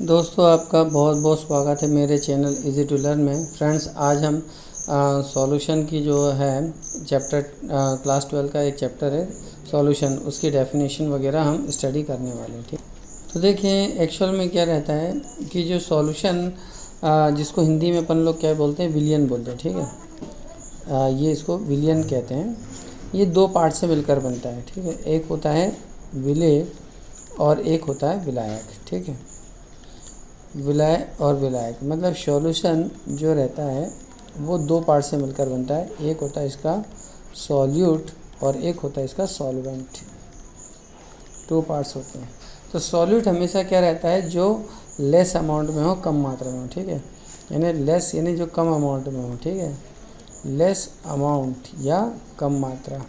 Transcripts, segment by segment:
दोस्तों, आपका बहुत बहुत स्वागत है मेरे चैनल इजी टू लर्न में। फ्रेंड्स, आज हम सॉल्यूशन की जो है चैप्टर क्लास 12 का एक चैप्टर है सॉल्यूशन, उसकी डेफिनेशन वगैरह हम स्टडी करने वाले हैं। ठीक, तो देखें एक्चुअल में क्या रहता है कि जो सॉल्यूशन जिसको हिंदी में अपन लोग क्या बोलते हैं, विलियन बोलते हैं। ठीक है, ये इसको विलियन कहते हैं। ये दो पार्ट से मिलकर बनता है। ठीक है, एक होता है विलेय और एक होता है विलायक। ठीक है, विलय और विलायक मतलब सॉल्यूशन जो रहता है वो दो पार्ट से मिलकर बनता है। एक होता है इसका सॉल्यूट और एक होता है इसका सॉल्वेंट। दो पार्ट्स होते हैं। तो सॉल्यूट हमेशा क्या रहता है, जो लेस अमाउंट में हो, कम मात्रा में हो। ठीक है, यानी लेस यानी जो कम अमाउंट में हो। ठीक है, लेस अमाउंट या कम मात्रा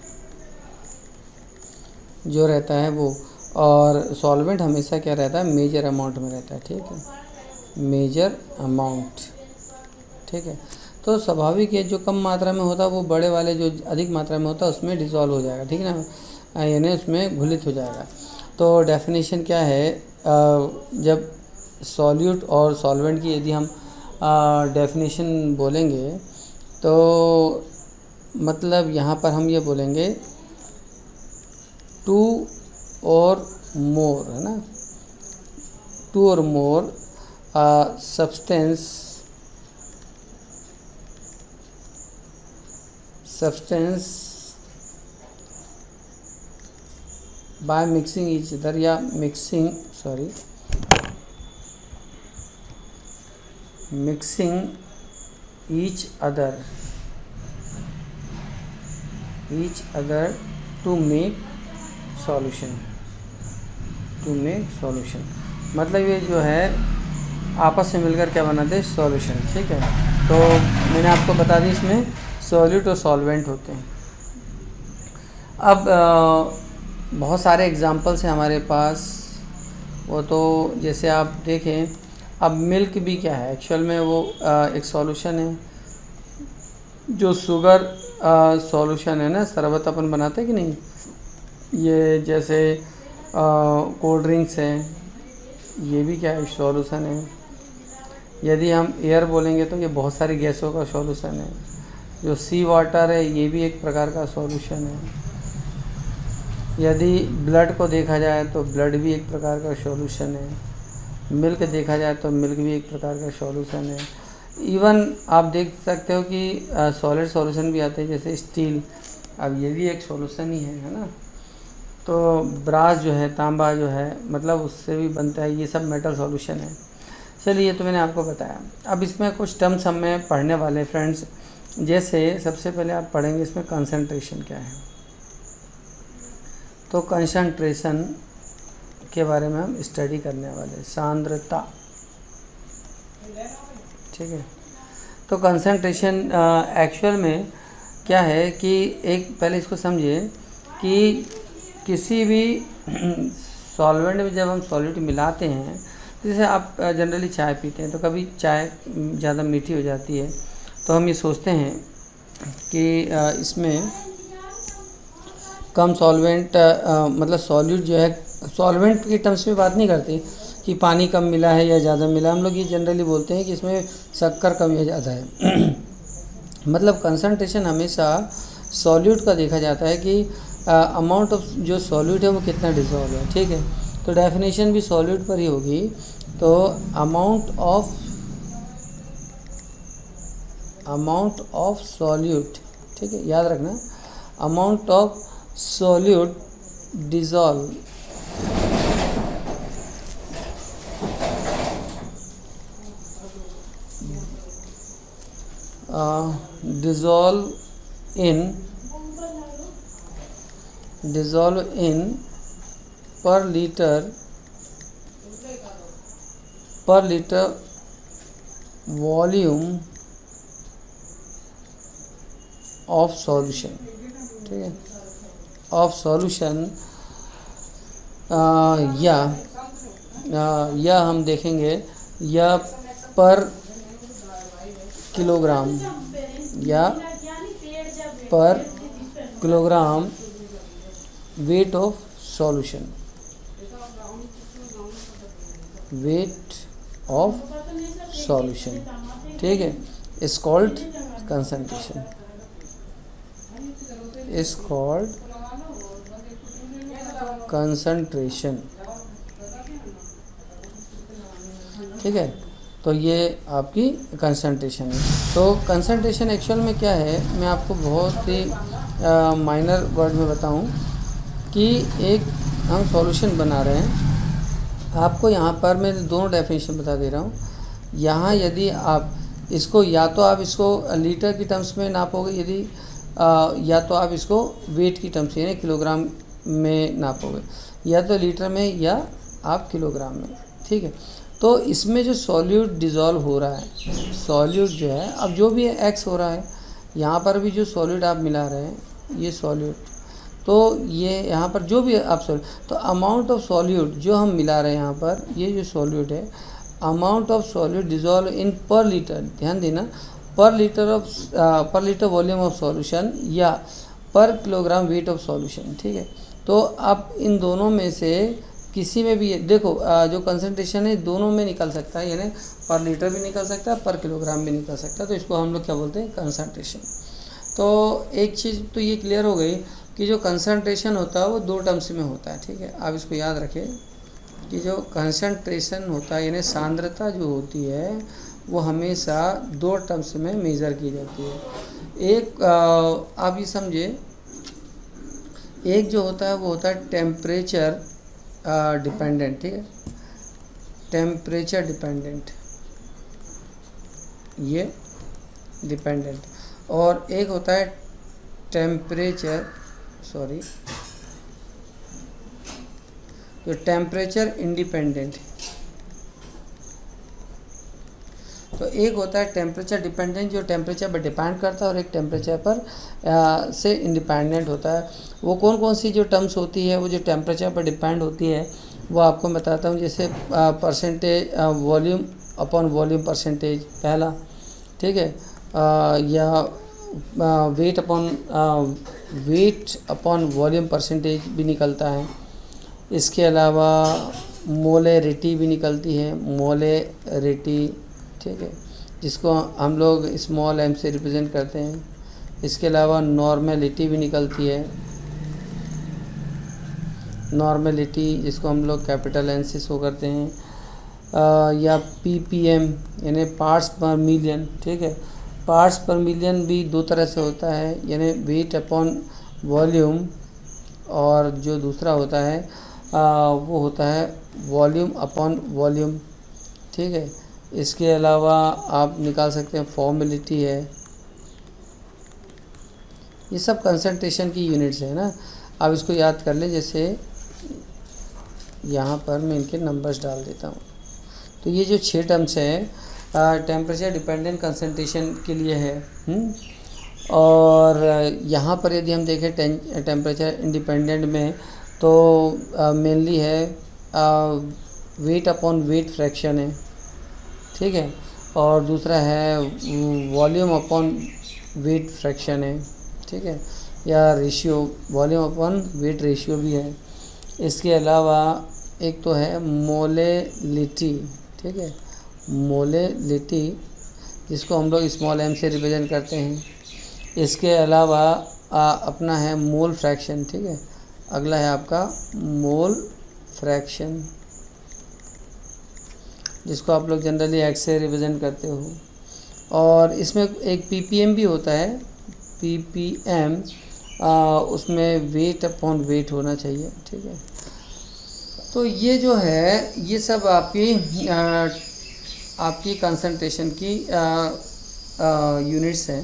जो रहता है वो। और सॉल्वेंट हमेशा क्या रहता है, मेजर अमाउंट में रहता है। ठीक है, मेजर अमाउंट। ठीक है, तो स्वाभाविक है जो कम मात्रा में होता है वो बड़े वाले जो अधिक मात्रा में होता है उसमें डिसॉल्व हो जाएगा। ठीक है ना, यानी उसमें घुलित हो जाएगा। तो डेफिनेशन क्या है, जब सॉल्यूट और सॉल्वेंट की यदि हम डेफिनेशन बोलेंगे तो मतलब यहाँ पर हम ये बोलेंगे टू और मोर, है ना, टू और मोर substance by mixing each other या mixing each other to make solution मतलब ये जो है आपस में मिलकर क्या बनाते हैं, सॉल्यूशन। ठीक है, तो मैंने आपको बता दी इसमें सॉल्यूट और सॉल्वेंट होते हैं। अब बहुत सारे एग्जांपल्स हैं हमारे पास। वो तो जैसे आप देखें, अब मिल्क भी क्या है, एक्चुअल में वो एक सॉल्यूशन है। जो शुगर सॉल्यूशन है ना, शरबत अपन बनाते हैं कि नहीं, ये जैसे कोल्ड ड्रिंक्स हैं, ये भी क्या है, सॉल्यूशन है। यदि हम एयर बोलेंगे तो ये बहुत सारी गैसों का सॉल्यूशन है। जो सी वाटर है ये भी एक प्रकार का सॉल्यूशन है। यदि ब्लड को देखा जाए तो ब्लड भी एक प्रकार का सॉल्यूशन है। मिल्क देखा जाए तो मिल्क भी एक प्रकार का सॉल्यूशन है। इवन आप देख सकते हो कि सॉलिड सॉल्यूशन भी आते हैं, जैसे स्टील, अब ये भी एक सॉल्यूशन ही है ना। तो ब्रास जो है, तांबा जो है, मतलब उससे भी बनता है। ये सब मेटल सॉल्यूशन है। चलिए, ये तो मैंने आपको बताया। अब इसमें कुछ टर्म्स हमें पढ़ने वाले फ्रेंड्स। जैसे सबसे पहले आप पढ़ेंगे इसमें कंसंट्रेशन क्या है। तो कंसंट्रेशन के बारे में हम स्टडी करने वाले, सांद्रता। ठीक है, तो कंसंट्रेशन एक्चुअल में क्या है कि एक पहले इसको समझिए कि किसी भी सॉल्वेंट में जब हम सॉल्यूट मिलाते हैं, जैसे आप जनरली चाय पीते हैं तो कभी चाय ज़्यादा मीठी हो जाती है तो हम ये सोचते हैं कि इसमें कम सॉल्वेंट मतलब सॉल्यूट जो है, सॉल्वेंट के टर्म्स में बात नहीं करते कि पानी कम मिला है या ज़्यादा मिला। हम लोग ये जनरली बोलते हैं कि इसमें शक्कर कम या ज़्यादा है। मतलब कंसंट्रेशन हमेशा सॉल्यूट का देखा जाता है कि अमाउंट ऑफ जो सॉल्यूट है वो कितना डिसॉल्व है। ठीक है, तो डेफिनेशन भी सॉल्यूट पर ही होगी। तो अमाउंट ऑफ सॉल्यूट, ठीक है, याद रखना, amount of solute dissolve in per liter volume of solution. ठीक है, ऑफ सॉल्यूशन या हम देखेंगे या पर किलोग्राम या पर kilogram weight of solution, weight of solution, ठीक है, is called concentration, is called concentration, ठीक है। तो ये आपकी कंसंट्रेशन है। तो कंसंट्रेशन एक्चुअल में क्या है, मैं आपको बहुत ही माइनर वर्ड में बताऊं कि एक हम सॉल्यूशन बना रहे हैं। आपको यहाँ पर मैं दोनों डेफिनेशन बता दे रहा हूँ। यहाँ यदि आप इसको या तो आप इसको लीटर की टर्म्स में नापोगे, यदि या तो आप इसको वेट की टर्म्स यानी किलोग्राम में नापोगे, या तो लीटर में या आप किलोग्राम में, ठीक है। तो इसमें जो सॉल्यूट डिज़ोल्व हो रहा है, सॉल्यूट जो है, अब जो भी एक्स हो रहा है, यहाँ पर भी जो सॉल्यूट आप मिला रहे हैं ये सॉल्यूट, तो ये यहाँ पर जो भी आप सॉल्यूट, तो अमाउंट ऑफ सॉल्यूट जो हम मिला रहे हैं यहाँ पर, ये जो सॉल्यूट है, amount of solute dissolve in per litre, ध्यान देना, पर लीटर वॉल्यूम ऑफ सॉल्यूशन या पर किलोग्राम वेट ऑफ सॉल्यूशन, ठीक है। तो आप इन दोनों में से किसी में भी देखो, जो कंसंट्रेशन है दोनों में निकल सकता है, यानी पर लीटर भी निकल सकता है, पर किलोग्राम भी निकल सकता है, तो इसको हम लोग क्या बोलते हैं, कंसंट्रेशन। तो एक चीज़ तो ये क्लियर हो गई कि जो कंसंट्रेशन होता है वो दो टर्म्स में होता है, ठीक है। आप इसको याद रखें कि जो कंसंट्रेशन होता है यानी सांद्रता जो होती है वो हमेशा दो टर्म्स में मेज़र की जाती है। एक आप ये समझे, एक जो होता है वो होता है टेम्परेचर डिपेंडेंट, ठीक है, टेम्परेचर डिपेंडेंट, ये डिपेंडेंट, और एक होता है टेम्परेचर जो टेम्परेचर इंडिपेंडेंट। तो एक होता है टेम्परेचर डिपेंडेंट जो टेम्परेचर पर डिपेंड करता है, और एक टेम्परेचर पर से इंडिपेंडेंट होता है। वो कौन कौन सी जो टर्म्स होती है वो जो टेम्परेचर पर डिपेंड होती है वो आपको बताता हूँ। जैसे percentage volume upon volume percentage पहला, ठीक है, या वेट अपॉन वॉल्यूम परसेंटेज भी निकलता है। इसके अलावा मोलेरिटी भी निकलती है, मोलेरिटी, ठीक है, जिसको हम लोग स्मॉल m से रिप्रेजेंट करते हैं। इसके अलावा नॉर्मेलिटी भी निकलती है, नॉर्मेलिटी जिसको हम लोग कैपिटल N से शो करते हैं, या ppm यानी पार्ट्स पर मिलियन, ठीक है। पार्ट्स पर मिलियन भी दो तरह से होता है, यानी वेट अपॉन वॉल्यूम, और जो दूसरा होता है वो होता है वॉल्यूम अपॉन वॉल्यूम, ठीक है। इसके अलावा आप निकाल सकते हैं फॉर्मेलिटी है। ये सब कंसंट्रेशन की यूनिट्स है ना, आप इसको याद कर लें। जैसे यहाँ पर मैं इनके नंबर्स डाल देता हूँ। तो ये जो 6 टर्म्स हैं टेम्परेचर डिपेंडेंट कंसंट्रेशन के लिए है। और यहाँ पर यदि हम देखें टेम्परेचर इंडिपेंडेंट में, तो मेनली है वेट अपॉन वेट फ्रैक्शन है, ठीक है, और दूसरा है वॉल्यूम अपॉन वेट फ्रैक्शन है, ठीक है, या ratio, volume upon weight ratio भी है। इसके अलावा एक तो है मोलेलिटी, ठीक है, मोलेलिटी जिसको हम लोग स्मॉल m से रिप्रेजेंट करते हैं। इसके अलावा अपना है मोल फ्रैक्शन, ठीक है, अगला है आपका मोल फ्रैक्शन जिसको आप लोग जनरली x से रिप्रेजेंट करते हो। और इसमें एक ppm भी होता है, ppm उसमें वेट अपॉन वेट होना चाहिए, ठीक है। तो ये जो है ये सब आपकी कंसंट्रेशन की यूनिट्स हैं।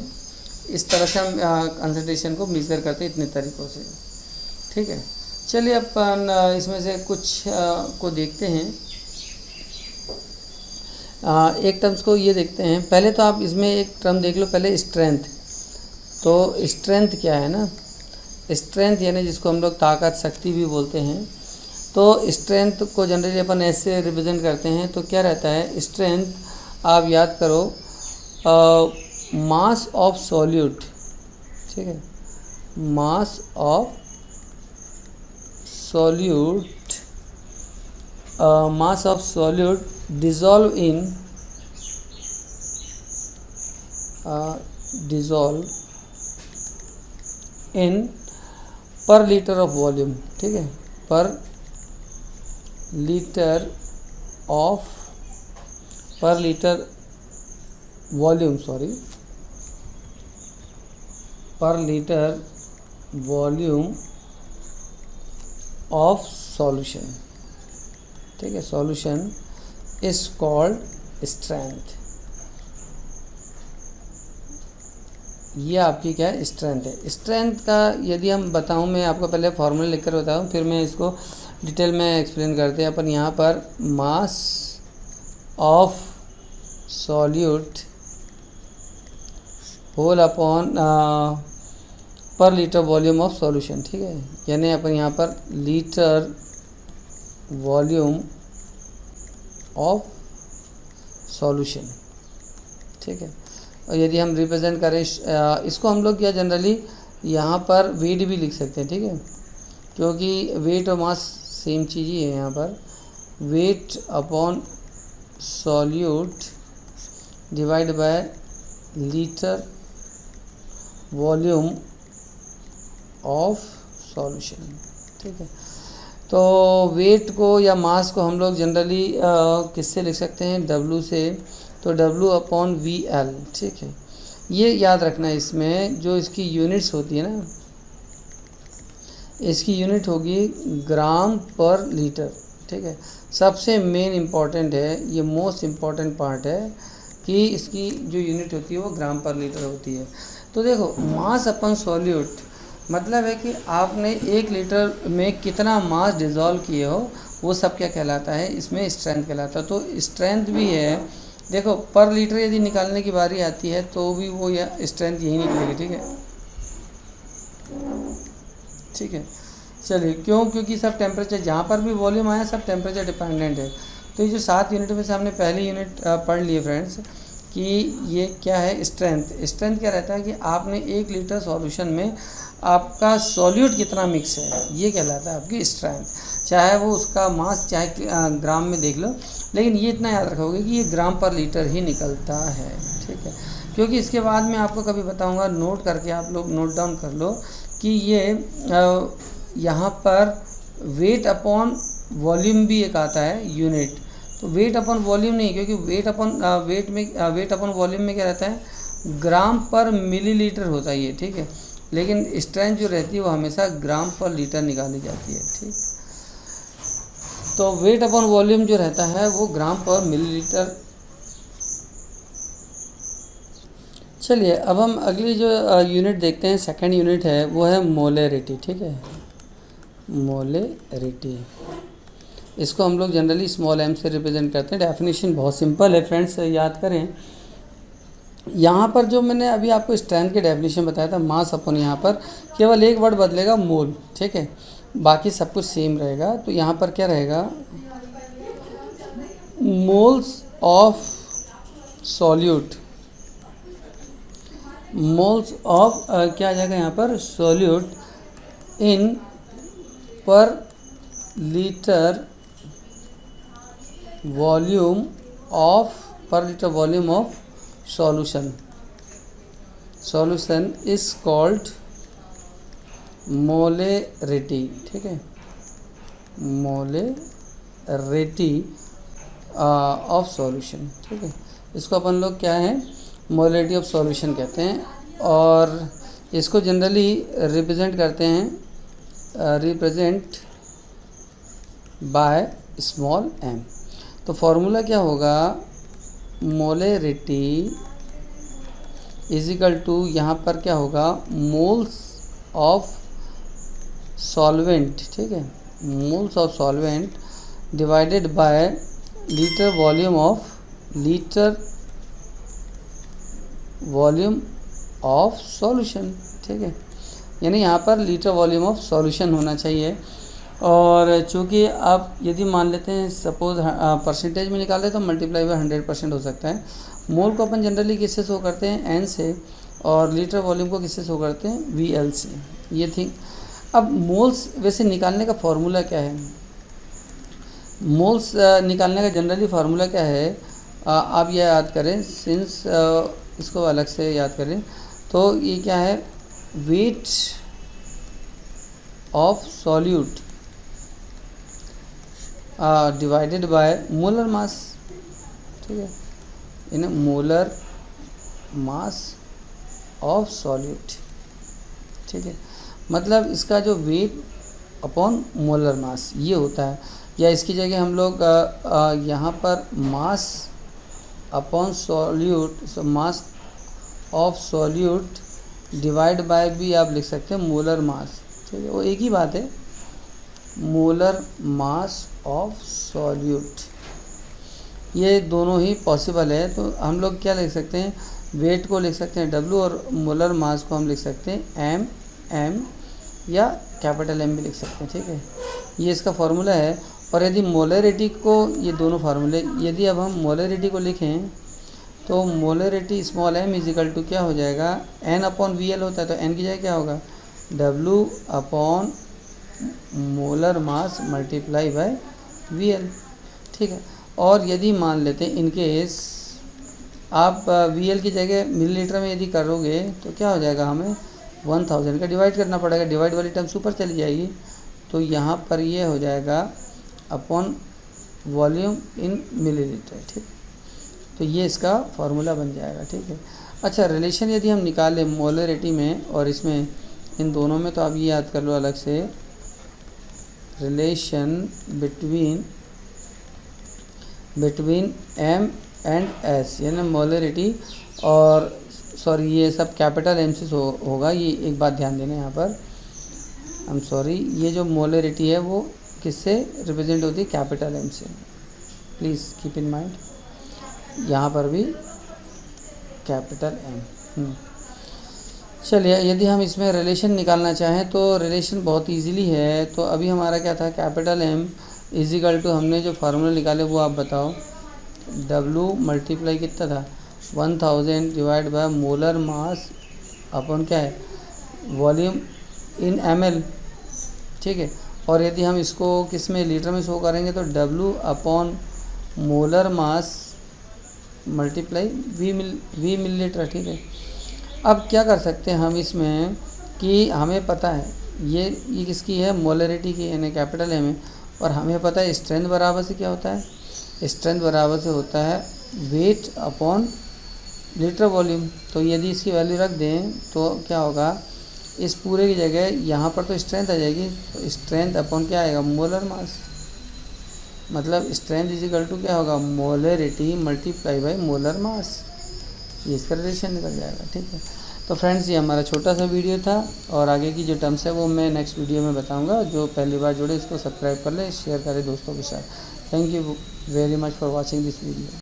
इस तरह से हम कंसंट्रेशन को मेज़र करते हैं इतने तरीक़ों से, ठीक है। चलिए अपन इसमें से कुछ को देखते हैं। एक टर्म्स को ये देखते हैं। पहले तो आप इसमें एक टर्म देख लो पहले, स्ट्रेंथ। तो स्ट्रेंथ क्या है ना, स्ट्रेंथ यानी जिसको हम लोग ताकत, शक्ति भी बोलते हैं। तो स्ट्रेंथ को जनरली अपन ऐसे रिप्रेजेंट करते हैं। तो क्या रहता है स्ट्रेंथ, आप याद करो, मास ऑफ सॉल्यूट, ठीक है, मास of solute, mass of solute dissolve in पर लीटर ऑफ वॉल्यूम, ठीक है, पर लीटर वॉल्यूम, पर लीटर वॉल्यूम ऑफ सॉल्यूशन, ठीक है। Solution is called strength. ये आपकी क्या है, स्ट्रेंथ है। स्ट्रेंथ का यदि हम बताऊं, मैं आपको पहले फॉर्मूला लिखकर बताऊं, फिर मैं इसको डिटेल में एक्सप्लेन करते हैं। अपन यहाँ पर mass of solute whole upon per litre volume of solution, ठीक है। यानी अपन यहाँ पर लीटर वॉल्यूम ऑफ सॉल्यूशन, ठीक है। और यदि हम रिप्रेजेंट करें इसको, हम लोग क्या जनरली यहाँ पर वेट भी लिख सकते हैं, ठीक है, क्योंकि वेट और मास सेम चीज़ ही है। यहाँ पर weight upon solute divide by litre volume of solution, ठीक है। तो वेट को या मास को हम लोग जनरली किससे लिख सकते हैं, W से, तो W अपॉन VL, ठीक है। ये याद रखना है, इसमें जो इसकी यूनिट्स होती है ना, इसकी यूनिट होगी ग्राम पर लीटर, ठीक है। सबसे मेन इम्पॉर्टेंट है, ये मोस्ट इम्पॉर्टेंट पार्ट है कि इसकी जो यूनिट होती है वो ग्राम पर लीटर होती है। तो देखो, मास अपन सॉल्यूट मतलब है कि आपने 1 लीटर में कितना मास डिज़ोल्व किए हो, वो सब क्या कहलाता है, इसमें स्ट्रेंथ कहलाता है। तो स्ट्रेंथ भी है, देखो पर लीटर यदि निकालने की बारी आती है तो भी वो या स्ट्रेंथ यही निकलेगी, ठीक है, ठीक है। चलिए, क्योंकि सब टेम्परेचर, जहाँ पर भी वॉल्यूम आया सब टेम्परेचर डिपेंडेंट है। तो ये जो 7 यूनिट में से हमने पहली यूनिट पढ़ लिए फ्रेंड्स कि ये क्या है, स्ट्रेंथ। स्ट्रेंथ क्या रहता है कि आपने 1 लीटर सॉल्यूशन में आपका सॉल्यूट कितना मिक्स है, ये कहलाता है आपकी स्ट्रेंथ। चाहे वो उसका मास चाहे ग्राम में देख लो, लेकिन ये इतना याद रखोगे कि ये ग्राम पर लीटर ही निकलता है, ठीक है। क्योंकि इसके बाद मैं आपको कभी बताऊंगा, नोट करके आप लोग नोट डाउन कर लो कि ये यहाँ पर वेट अपॉन वॉल्यूम भी एक आता है यूनिट। तो वेट अपॉन वॉल्यूम नहीं, क्योंकि वेट अपॉन वॉल्यूम में क्या रहता है, ग्राम पर मिलीलीटर होता है ये, ठीक है। लेकिन स्ट्रेंथ जो रहती है वो हमेशा ग्राम पर लीटर निकाली जाती है, ठीक। तो वेट अपॉन वॉल्यूम जो रहता है वो ग्राम पर मिलीलीटर। चलिए, अब हम अगली जो यूनिट देखते हैं, सेकंड यूनिट है, वो है मोलेरिटी, ठीक है। मोलेरिटी, इसको हम लोग जनरली स्मॉल m से रिप्रेजेंट करते हैं। डेफिनेशन बहुत सिंपल है फ्रेंड्स, याद करें। यहाँ पर जो मैंने अभी आपको स्ट्रेंथ की डेफिनेशन बताया था, मास अपन, यहाँ पर केवल एक वर्ड बदलेगा, मोल, ठीक है, बाकी सब कुछ सेम रहेगा। तो यहाँ पर क्या रहेगा, moles of solute, moles of क्या आ जाएगा यहाँ पर, solute in per litre volume of, per litre volume of solution. Solution is called molarity, ठीक है, मोलेरिटी ऑफ सॉल्यूशन, ठीक है। इसको अपन लोग क्या है, मोलेरिटी ऑफ सॉल्यूशन कहते हैं। और इसको जनरली रिप्रेजेंट करते हैं, रिप्रेजेंट बाय स्मॉल m। तो फॉर्मूला क्या होगा, मोलेरिटी इज इक्वल टू, यहाँ पर क्या होगा, मोल्स ऑफ सॉल्वेंट, ठीक है, moles of solvent divided by litre volume of solution, ठीक है। यानी यहाँ पर लीटर वॉल्यूम ऑफ सॉल्यूशन होना चाहिए। और चूँकि आप यदि मान लेते हैं, सपोज परसेंटेज में निकाले तो मल्टीप्लाई बाय 100% हो सकता है। मोल को अपन जनरली किससे शो करते हैं, n से, और लीटर वॉल्यूम को किससे शो करते हैं, VL से, ये थिंग। अब मोल्स वैसे निकालने का फॉर्मूला क्या है, मोल्स निकालने का जनरली फार्मूला क्या है, आप ये याद करें, सिंस इसको अलग से याद करें तो ये क्या है, weight of solute divided by molar mass, ठीक है, इन मोलर मास ऑफ सॉल्यूट, ठीक है। मतलब इसका जो वेट अपॉन मोलर मास ये होता है, या इसकी जगह हम लोग यहाँ पर mass upon solute, mass of solute divide by भी आप लिख सकते हैं मोलर मास, ठीक है, वो एक ही बात है, मोलर मास ऑफ सॉल्यूट, ये दोनों ही पॉसिबल है। तो हम लोग क्या लिख सकते हैं, वेट को लिख सकते हैं W और मोलर मास को हम लिख सकते हैं M या कैपिटल M भी लिख सकते हैं, ठीक है, ये इसका फार्मूला है। और यदि मोलरिटी को, ये दोनों फार्मूले, यदि अब हम मोलरिटी को लिखें तो molarity small m equal to क्या हो जाएगा, N अपॉन VL होता है, तो N की जगह क्या होगा, W upon molar mass multiply by VL, ठीक है। और यदि मान लेते हैं इनकेस आप VL की जगह मिलीलीटर में यदि करोगे तो क्या हो जाएगा, हमें 1000 का डिवाइड करना पड़ेगा, डिवाइड वाली टर्म ऊपर चली जाएगी, तो यहाँ पर ये हो जाएगा अपॉन वॉल्यूम इन मिलीलीटर, ठीक, तो ये इसका फार्मूला बन जाएगा, ठीक है। अच्छा, रिलेशन यदि हम निकालें मोलरिटी में और इसमें, इन दोनों में, तो आप ये याद कर लो अलग से, relation between M and S, यानी मोलरिटी, और सॉरी ये सब कैपिटल M से होगा, ये एक बात ध्यान देना यहाँ पर, आई एम सॉरी, ये जो मोलरिटी है वो किससे रिप्रेजेंट होती है, कैपिटल M से, प्लीज़ कीप इन माइंड, यहाँ पर भी कैपिटल M। चलिए, यदि हम इसमें रिलेशन निकालना चाहें तो रिलेशन बहुत इजीली है। तो अभी हमारा क्या था, कैपिटल M इजिकल टू, हमने जो फार्मूला निकाले वो आप बताओ, W मल्टीप्लाई कितना था, 1000 divide by molar mass upon क्या है, वॉल्यूम इन ml, ठीक है। और यदि हम इसको किस में, लीटर में शो करेंगे तो W upon molar mass multiply V millilitre, ठीक है। अब क्या कर सकते हैं हम इसमें कि हमें पता है ये किसकी है, मोलरिटी की, यानी कैपिटल M है, और हमें पता है स्ट्रेंथ बराबर से क्या होता है, स्ट्रेंथ बराबर से होता है वेट अपॉन लीटर वॉल्यूम। तो यदि इसकी वैल्यू रख दें तो क्या होगा, इस पूरे की जगह यहाँ पर तो स्ट्रेंथ आ जाएगी, तो स्ट्रेंथ अपॉन क्या आएगा, मोलर मास, मतलब स्ट्रेंथ इजिकल टू क्या होगा, molarity multiply by molar mass, ये इसका रिलेशन निकल जाएगा, ठीक है। तो फ्रेंड्स, ये हमारा छोटा सा वीडियो था, और आगे की जो टर्म्स है वो मैं नेक्स्ट वीडियो में बताऊंगा। जो पहली बार जुड़े इसको सब्सक्राइब कर लें, शेयर करें दोस्तों के साथ। Thank you very much for watching this video.